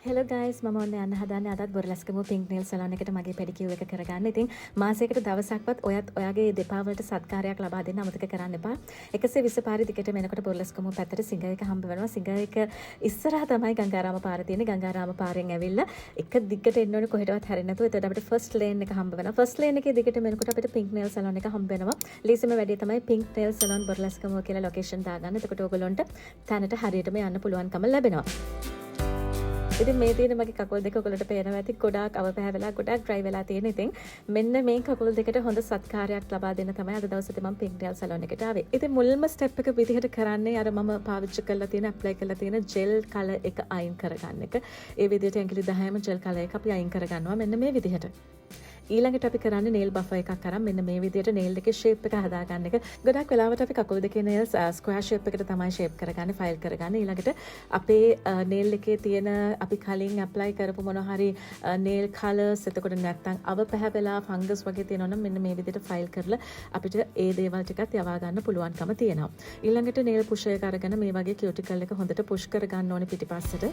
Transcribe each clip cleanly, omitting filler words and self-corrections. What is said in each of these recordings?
Hello guys මම ඔන්න යන්න හදන්නේ අදත් බොරලස්කම පින්ක් නේල් සලෝන් එකට මගේ පෙඩිකියුර් එක කරගන්න. ඉතින් මාසයකට දවසක්වත් ඔයත් ඔයාගේ දෙපා වලට සත්කාරයක් ලබා දෙන්න අමතක කරන්න එපා. 120 පාරේ දිගටම එනකොට බොරලස්කම පැත්තට සිංහ එක හම්බ වෙනවා. සිංහ එක ඉස්සරහා තමයි ගංගාරාම පාර තියෙන්නේ. ගංගාරාම පාරෙන් ඇවිල්ලා එක දිගට එන්න ඕනේ කොහෙටවත් හැරෙන්නේ නැතුව. එතකොට අපිට ෆස්ට් ලේන් එක හම්බ වෙනවා. ෆස්ට් ලේන් එකේ දිගටම එනකොට අපිට පින්ක් නේල් සලෝන් එක හම්බ වෙනවා. ලීසම වැඩේ තමයි පින්ක් නේල් සලෝන් බොරලස්කම කියලා ලොකේෂන් දාගන්න. එතකොට ඔයගොල්ලන්ට තැනට හරියටම යන්න පුළුවන්කම ලැබෙනවා. ඉතින් මේ තියෙන මගේ කකුල් දෙක ඔයගොල්ලන්ට පේනවා ඇති ගොඩාක් අවපැහැවෙලා ගොඩාක් ඩ්‍රයි වෙලා තියෙන. ඉතින් මෙන්න මේ කකුල් දෙකට හොඳ සත්කාරයක් ලබා දෙන්න තමයි අද දවසේ මම පින්ක් නේල් සලෝන් එකට ආවේ. ඉතින් මුල්ම ස්ටෙප් එක විදිහට කරන්නේ අර මම පාවිච්චි කරලා තියෙන ඇප්ලයි කරලා තියෙන ජෙල් කලර් එක අයින් කරගන්න එක. ඒ විදිහට ඇඟිලි 10ම ජෙල් කලර් එක අපි අයින් කරගන්නවා මෙන්න මේ විදිහට. ඊළඟට අපි කරන්නේ nail buffer එකක් අරන් මෙන්න මේ විදිහට nail එකේ shape එක හදාගන්න එක. ගොඩක් වෙලාවට අපි කකුල් දෙකේ nails square shape එකට තමයි shape කරගන්නේ, file කරගන්නේ. ඊළඟට අපේ nail එකේ තියෙන අපි කලින් apply කරපු මොන හරි nail colors එතකොට නැත්තම් අවපැහැවෙලා fungus වගේ තියෙනවා නම් මෙන්න මේ විදිහට file කරලා අපිට ඒ දේවල් ටිකත් යවා ගන්න පුළුවන්කම තියෙනවා. ඊළඟට nail pusher එක අරගෙන මේ වගේ cuticle එක හොඳට push කරගන්න ඕනේ පිටිපස්සට.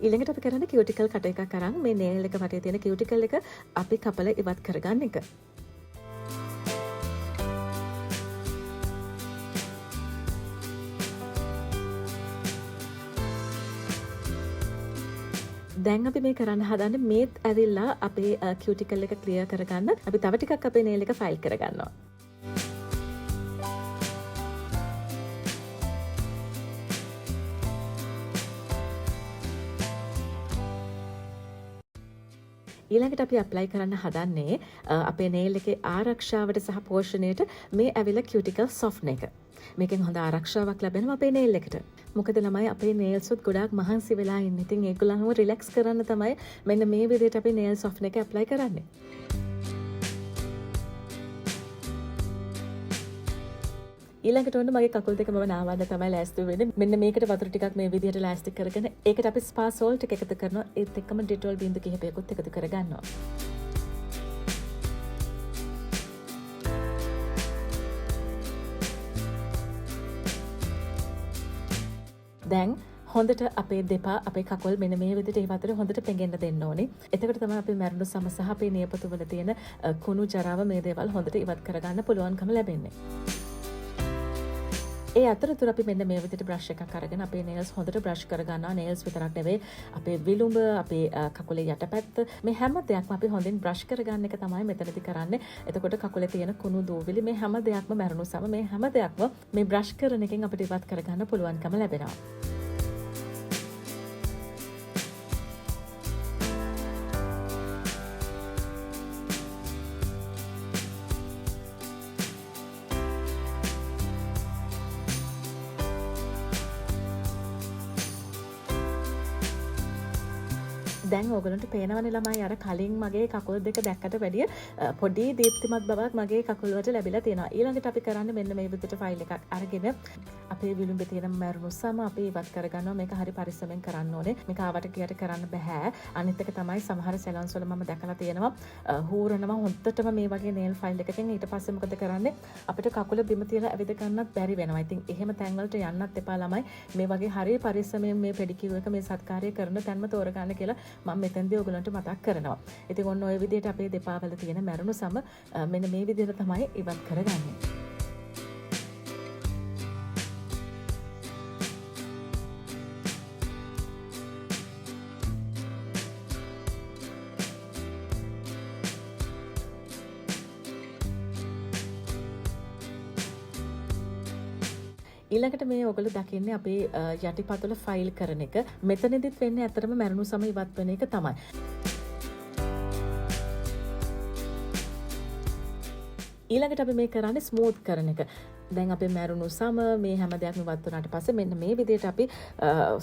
ඊළඟට අපි කරන්නේ කියුටිකල් කට එකක් අරන් මේ nail එක වටේ තියෙන කියුටිකල් එක අපි කපලා ඉවත් කරගන්න එක. දැන් අපි මේ කරන්න හදන්නේ මේත් ඇවිල්ලා අපේ කියුටිකල් එක ක්ලියර් කරගන්න අපි තව ටිකක් අපේ nail එක ෆයිල් කරගන්නවා. ඊළඟට අපි apply කරන්න හදන්නේ අපේ nail එකේ ආරක්ෂාවට සහ පෝෂණයට මේ ඇවිල්ලා cuticle softener එක. මේකෙන් හොඳ ආරක්ෂාවක් ලැබෙනවා අපේ nail එකට. මොකද ළමයි අපේ nails උත් ගොඩාක් මහන්සි වෙලා ඉන්නේ. ඉතින් ඒගොල්ලන්ව relax කරන්න තමයි මෙන්න මේ විදිහට අපි nail softener එක apply කරන්නේ. ඊළඟට ඔන්න මගේ කකුල් දෙක මම නාවන්න තමයි ලෑස්ති වෙන්නේ. මෙන්න මේකට වතුර ටිකක් මේ විදිහට ලෑස්ති කරගෙන ඒකට අපි ස්පා සෝල්ට් එක එකතු කරනවා. ඒත් එක්කම ඩෙටෝල් බින්දු කිහිපයකුත් එකතු කරගන්නවා. දැන් හොඳට අපේ දෙපා අපේ කකුල් මෙන්න මේ විදිහට ඒ වතුර හොඳට පෙඟෙන්න දෙන්න ඕනේ. එතකොට තමයි අපේ මැරුණු සම සහ අපේ නියපොතු වල තියෙන කුණු ජරාව මේ දේවල් හොඳට ඉවත් කරගන්න පුළුවන්කම ලැබෙන්නේ. ඒ අතරතුර අපි මෙන්න මේ විදිහට බ්‍රෂ් එකක් අරගෙන අපේ nails හොඳට බ්‍රෂ් කරගන්නවා. nails විතරක් නෙවෙයි අපේ විලුඹ, අපේ කකුලේ යටපැත්ත මේ හැම දෙයක්ම අපි හොඳින් බ්‍රෂ් කරගන්න එක තමයි මෙතනදී කරන්නේ. එතකොට කකුලේ තියෙන කුණු දූවිලි මේ හැම දෙයක්ම මැරුණු සම මේ හැම දෙයක්ම මේ බ්‍රෂ් කරන එකෙන් අපිට ඉවත් කරගන්න පුළුවන්කම ලැබෙනවා. දැන් ඕගලන්ට පේනවනේ ළමයි අර කලින් මගේ කකුල් දෙක දැක්කට වැඩිය පොඩි දීප්තිමත් බවක් මගේ කකුල් වලට ලැබිලා තියෙනවා. ඊළඟට අපි කරන්නේ මෙන්න මේ විදිහට ෆයිල් එකක් අරගෙන අපේ විලුඹේ තියෙන මැරුණු සම අපි ඉවත් කරගන්නවා. මේක හරි පරිස්සමෙන් කරන්න ඕනේ. මේක ආවට ගියට කරන්න බෑ. අනිත් එක තමයි සමහර සැලොන්ස් වල මම දැකලා තියෙනවා හූරනවා හොද්දටම මේ වගේ nail file එකකින් ඊට පස්සේ මොකද කරන්නේ අපිට කකුල බිම තියලා ඇවිද ගන්නත් බැරි වෙනවා. ඉතින් එහෙම තැන් වලට යන්නත් එපා ළමයි. මේ වගේ හරි පරිස්සමෙන් මේ පෙඩිකියුර් එක මේ සත්කාරය කරන තැන්ම තෝරගන්න කියලා මම මෙතෙන්දී ඔයගලන්ට මතක් කරනවා. ඉතින් ඔන්න ඔය විදිහට අපේ දෙපා වල තියෙන මැරුණු සම මෙන්න මේ විදිහට තමයි ඉවත් කරගන්නේ. ඊළඟට මේ ඔයගොල්ලෝ දකින්නේ අපේ යටිපතුල ෆයිල් කරන එක. මෙතනදිත් වෙන්නේ ඇත්තටම මැරුණු සම ඉවත් වෙන එක තමයි. ඊළඟට අපි මේ කරන්නේ ස්මූත් කරන එක. දැන් අපේ මැරුණු සම මේ හැම දෙයක්ම ඉවත් වුණාට පස්සේ මෙන්න මේ විදිහට අපි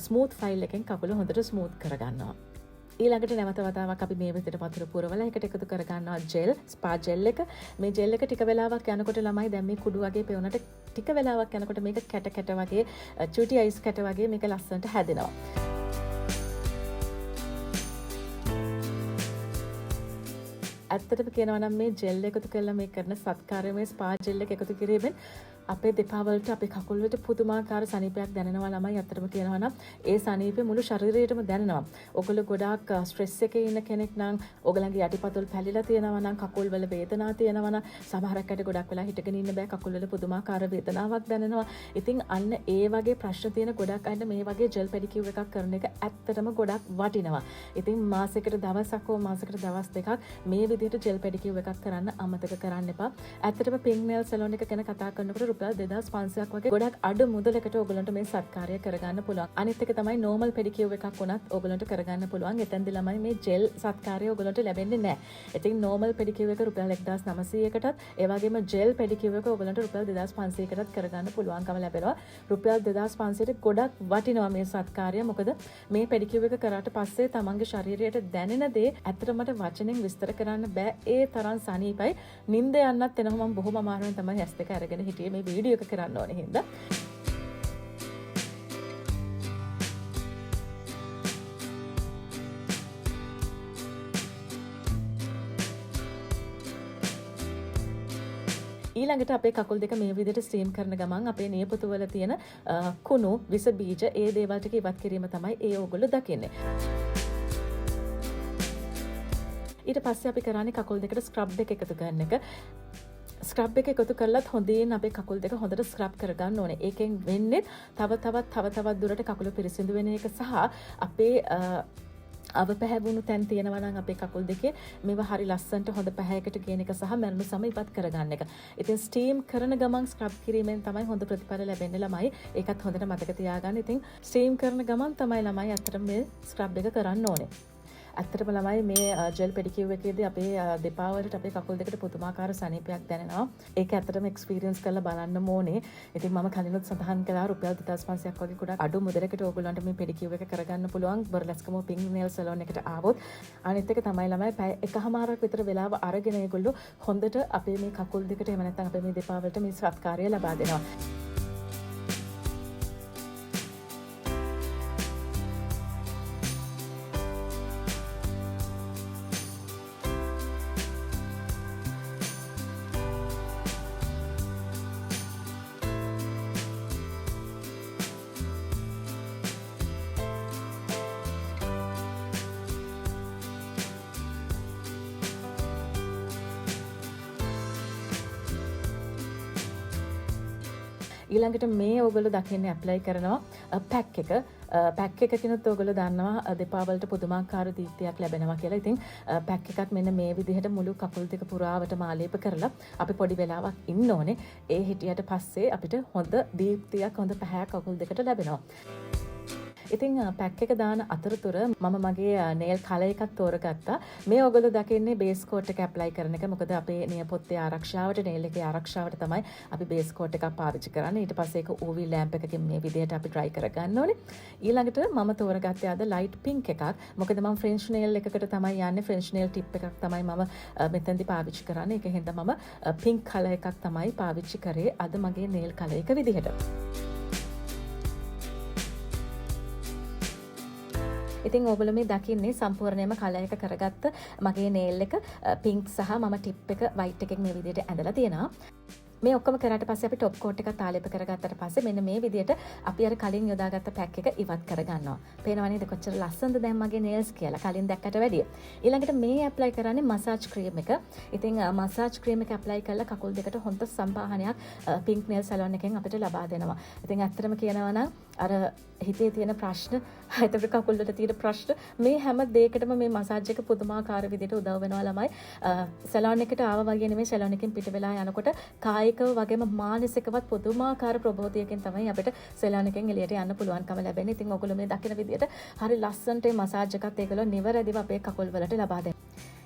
ස්මූත් ෆයිල් එකෙන් කකුල හොඳට ස්මූත් කරගන්නවා. ඊළඟට නැවත වතාවක් අපි මේ විදිහට වතුර පුරවලා එකට එකතු කරගන්නවා ජෙල්, ස්පා ජෙල් එක. මේ ජෙල් එක ටික වෙලාවක් යනකොට ළමයි දැන් මේ කුඩු වගේ පෙවුනට ටික වෙලාවක් යනකොට මේක කැට කැට වගේ චූටි අයිස් කැට වගේ මේක ලස්සනට හැදෙනවා. ඇත්තටම කියනවා නම් මේ ජෙල් එකතු කරලා මේ කරන සත්කාරය මේ ස්පා ජෙල් එක එකතු කිරීමෙන් අපේ දෙපා වලට අපේ කකුල් වලට පුදුමාකාර සනීපයක් දැනෙනවා ළමයි. අත්‍තරම කියනවා නම් ඒ සනීපේ මුළු ශරීරයටම දැනෙනවා. ඔයගොල්ලෝ ගොඩාක් ස්ට්‍රෙස් එකේ ඉන්න කෙනෙක් නම් ඔයගලගේ යටිපතුල් පැලිලා තියෙනවා නම් කකුල් වල වේදනාවක් තියෙනවා නම් සමහරක් අයට ගොඩක් වෙලා හිටගෙන ඉන්න බෑ කකුල් වල පුදුමාකාර වේදනාවක් දැනෙනවා. ඉතින් අන්න ඒ වගේ ප්‍රශ්න තියෙන ගොඩක් අයට මේ වගේ ජෙල් පෙඩිකියුර් එකක් කරන එක ඇත්තටම ගොඩක් වටිනවා. ඉතින් මාසෙකට දවසක් හෝ මාසෙකට දවස් දෙකක් මේ විදිහට ජෙල් පෙඩිකියුර් එකක් කරන්න අමතක කරන්න එපා. ඇත්තටම පින්ක් නේල් සැලොන් එක ගැන කතා කරනකොට රුපියල් 2500ක් වගේ ගොඩක් අඩු මුදලකට ඔයගලන්ට මේ සත්කාරය කරගන්න පුළුවන්. අනිත් එක තමයි නෝමල් පෙඩිකියුර් එකක් වුණත් ඔයගලන්ට කරගන්න පුළුවන්. එතෙන්දී ළමයි මේ ජෙල් සත්කාරය ඔයගලන්ට ලැබෙන්නේ නැහැ. ඉතින් නෝමල් පෙඩිකියුර් එක රුපියල් 1900කටත් ඒ වගේම ජෙල් පෙඩිකියුර් එක ඔයගලන්ට රුපියල් 2500කටත් කරගන්න පුළුවන්කම ලැබෙනවා. රුපියල් 2500ට ගොඩක් වටිනවා මේ සත්කාරය. මොකද මේ පෙඩිකියුර් එක කරාට පස්සේ තමන්ගේ ශරීරයට දැනෙන දේ ඇත්තටම වචනෙන් විස්තර කරන්න බෑ. ඒ තරම් සනීපයි. නිින්ද යන්නත් එනවා. මම බොහොම අමාරුවෙන් තමයි ඇස් දෙක අරගෙන හිටියේ මේ වීඩියෝ එක කරන්න ඕනේ හින්දා. ඊළඟට අපේ කකුල් දෙක මේ විදිහට ස්ටීම් කරන ගමන් අපේ නියපොතු වල තියෙන කුණු විස බීජ ඒ දේවල් ටික ඉවත් කිරීම තමයි ඒ ඕගොල්ලෝ දකින්නේ. ඊට පස්සේ අපි කරන්නේ කකුල් දෙකට ස්ක්‍රබ් එක එකතු කරන එක. ස්ක්‍රබ් එක එකතු කරලත් හොඳින් අපේ කකුල් දෙක හොඳට ස්ක්‍රබ් කරගන්න ඕනේ. ඒකෙන් වෙන්නේ තව තවත් දුරට කකුල පිරිසිදු වෙන එක සහ අපේ අව පැහැවුණු තැන් තියෙනවා නම් අපේ කකුල් දෙකේ මේවා හරි ලස්සනට හොඳ පැහැයකට ගේන එක සහ මරණු සම ඉවත් කරගන්න එක. ඉතින් ස්ටීම් කරන ගමන් ස්ක්‍රබ් කිරීමෙන් තමයි හොඳ ප්‍රතිඵල ලැබෙන්නේ ළමයි. ඒකත් හොඳට මතක තියාගන්න. ඉතින් ස්ටීම් කරන ගමන් තමයි ළමයි අතට මේ ස්ක්‍රබ් එක කරන්න ඕනේ. ඇත්තටම ළමයි මේ ජෙල් පෙඩිකියුර් එකේදී අපේ දෙපා වලට අපේ කකුල් දෙකට පුදුමාකාර සනීපයක් දැනෙනවා. ඒක ඇත්තටම එක්ස්පීරියන්ස් කරලා බලන්න ඕනේ. ඉතින් මම කලිනුත් සඳහන් කළා රුපියල් 2500ක් වගේ ගොඩක් අඩු මුදලකට ඕගොල්ලන්ට මේ පෙඩිකියුර් එක කරගන්න පුළුවන්. බර්ලස්කමෝ පින්ක් නේල් සැලොන් එකට ආවොත්. අනිත් එක තමයි ළමයි පැය එකහමාරක් විතර වෙලාව අරගෙන ඒගොල්ලෝ හොඳට අපේ මේ කකුල් දෙකට එහෙම නැත්නම් අපේ මේ දෙපා වලට මේ සත්කාරය ලබා දෙනවා. ඊළඟට මේ ඕගොල්ලෝ දකින්නේ ඇප්ලයි කරනවා පැක් එක. පැක් එකකිනුත් ඔයගොල්ලෝ දන්නවා දෙපා වලට පුදුමාකාර දීප්තියක් ලැබෙනවා කියලා. ඉතින් පැක් එකක් මෙන්න මේ විදිහට මුළු කකුල් දෙක පුරාවටම ආලේප කරලා අපි පොඩි වෙලාවක් ඉන්න ඕනේ. ඒ හිටියට පස්සේ අපිට හොඳ දීප්තියක් හොඳ පැහැයක් කකුල් දෙකට ලැබෙනවා. ඉතින් පැක් එක දාන අතරතුර මම මගේ නේල් කලර් එකක් තෝරගත්තා. මේ ඔයගොල්ලෝ දකින්නේ බේස් කෝට් එක ඇප්ලයි කරන එක. මොකද අපේ නියපොත්තේ ආරක්ෂාවට නේල් එකේ ආරක්ෂාවට තමයි අපි බේස් කෝට් එකක් පාවිච්චි කරන්නේ. ඊට පස්සේ ඒක UV ලැම්ප් එකකින් මේ විදිහට අපි ඩ්‍රයි කරගන්න ඕනේ. ඊළඟට මම තෝරගත්තේ අද ලයිට් පින්ක් එකක්. මොකද මම ෆ්‍රෙන්ච් නේල් එකකට තමයි යන්නේ. ෆ්‍රෙන්ච් නේල් ටිප් එකක් තමයි මම මෙතෙන්දි පාවිච්චි කරන්නේ. ඒක හින්දා මම පින්ක් කලර් එකක් තමයි පාවිච්චි කරේ අද මගේ නේල් කලර් එක විදිහට. ඉතින් ඔයගොල්ලෝ මේ දකින්නේ සම්පූර්ණයෙන්ම කලර් එක කරගත්ත මගේ නේල් එක පින්ක් සහ මම ටිප් එක වයිට් එකෙන් මේ විදිහට ඇඳලා තියෙනවා. මේ ඔක්කොම කරාට පස්සේ අපි টොප් කෝට් එකත් ආලේප කරගත්තට පස්සේ මෙන්න මේ විදිහට අපි අර කලින් යොදාගත්ත පැක් එක ඉවත් කරගන්නවා. පේනවා නේද කොච්චර ලස්සනද දැන් මගේ nails කියලා කලින් දැක්කට වැඩිය. ඊළඟට මේ ඇප්ලයි කරන්නේ මසාජ් ක්‍රීම් එක. ඉතින් මසාජ් ක්‍රීම් එක ඇප්ලයි කරලා කකුල් දෙකට හොඳ සම්පාහනයක් පින්ක් nail salon එකෙන් අපිට ලබා දෙනවා. ඉතින් ඇත්තටම කියනවා නම් අර හිතේ තියෙන ප්‍රශ්න, හිතේ කකුල් වල තියෙන ප්‍රශ්න මේ හැම දෙයකටම මේ මසාජ් එක පුදුමාකාර විදිහට උදව් වෙනවා ළමයි. salon එකට ආවා වගේ නෙමෙයි salon එකෙන් පිට වෙලා යනකොට කායිකව වගේම මානසිකවත් පුදුමාකාර ප්‍රබෝධයකින් තමයි අපිට සෙලෝන් එකෙන් එළියට යන්න පුළුවන්කම ලැබෙන්නේ. ඉතින් ඔයගොල්ලෝ මේ දකින විදිහට හරි ලස්සනට මේ මසාජ් එකත් ඒගොල්ලෝ නිවැරදිව අපේ කකුල් වලට ලබා දෙනවා.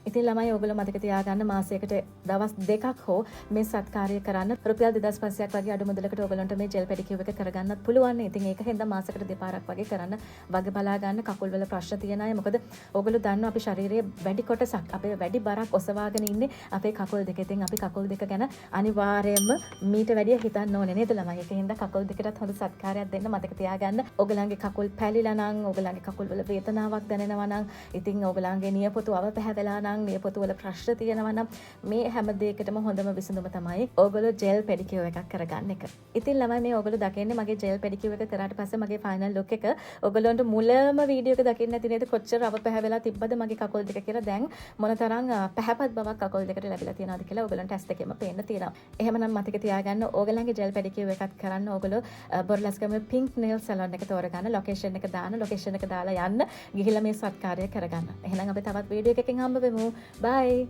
ඉතින් ළමයි ඔයගොල්ලෝ මතක තියාගන්න මාසයකට දවස් දෙකක් හෝ මේ සත්කාරය කරන්න රුපියල් 2500ක් වගේ අඩු මුදලකට ඔයගොල්ලන්ට මේ ජෙල් පෙඩිකියුර් එක කරගන්නත් පුළුවන්. ඉතින් ඒක හින්දා මාසයකට දෙපාරක් වගේ කරන්න වගේ බලා ගන්න. කකුල් වල ප්‍රශ්න තියන අය මොකද ඔයගොල්ලෝ දන්නවා අපි ශරීරයේ වැඩි කොටසක් අපේ වැඩි බරක් ඔසවාගෙන ඉන්නේ අපේ කකුල් දෙක. ඉතින් අපි කකුල් දෙක ගැන අනිවාර්යයෙන්ම මීට වැඩිය හිතන්න ඕනේ නේද ළමයි? ඒක හින්දා කකුල් දෙකටත් හොඳ සත්කාරයක් දෙන්න මතක තියාගන්න. ඔයගලන්ගේ කකුල් පැලිලා නම්, ඔයගලන්ගේ කකුල් වල වේදනාවක් දැනෙනවා නම්, ඉතින් ඔයගලන්ගේ නියපොතු අවපැහැදලා නම් නම් නියපොතු වල ප්‍රශ්න තියෙනවා නම් මේ හැම දෙයකටම හොඳම විසඳුම තමයි ඕගොල්ලෝ ජෙල් පෙඩිකියුර් එකක් කරගන්න එක. ඉතින් ළමයි මේ ඕගොල්ලෝ දකින්නේ මගේ ජෙල් පෙඩිකියුර් එක කරාට පස්සේ මගේ ෆයිනල් ලුක් එක ඕගොල්ලන්ට මුලම වීඩියෝ එක දකින්න නැති නේද කොච්චර රව පැහැවෙලා තිබ්බද මගේ කකුල් දෙක කියලා දැන් මොනතරම් පැහැපත් බවක් කකුල් දෙකට ලැබිලා තියෙනවද කියලා ඕගොල්ලන්ට ඇස් දෙකෙම පේන්න තියෙනවා. එහෙමනම් මතක තියාගන්න ඕගොල්ලන්ගේ ජෙල් පෙඩිකියුර් එකක් කරන්න ඕගොල්ලෝ බොරලස්ගම පින්ක් නෙල් සලෝන් එක තෝරගන්න ලොකේෂන් එක දාන්න ලොකේෂන් එක දාලා යන්න ගිහිල්ලා මේ සත්කාරය කරගන්න. එහෙනම් අපි තවත් වීඩියෝ එකකින් හම්බ වෙමු. බයි.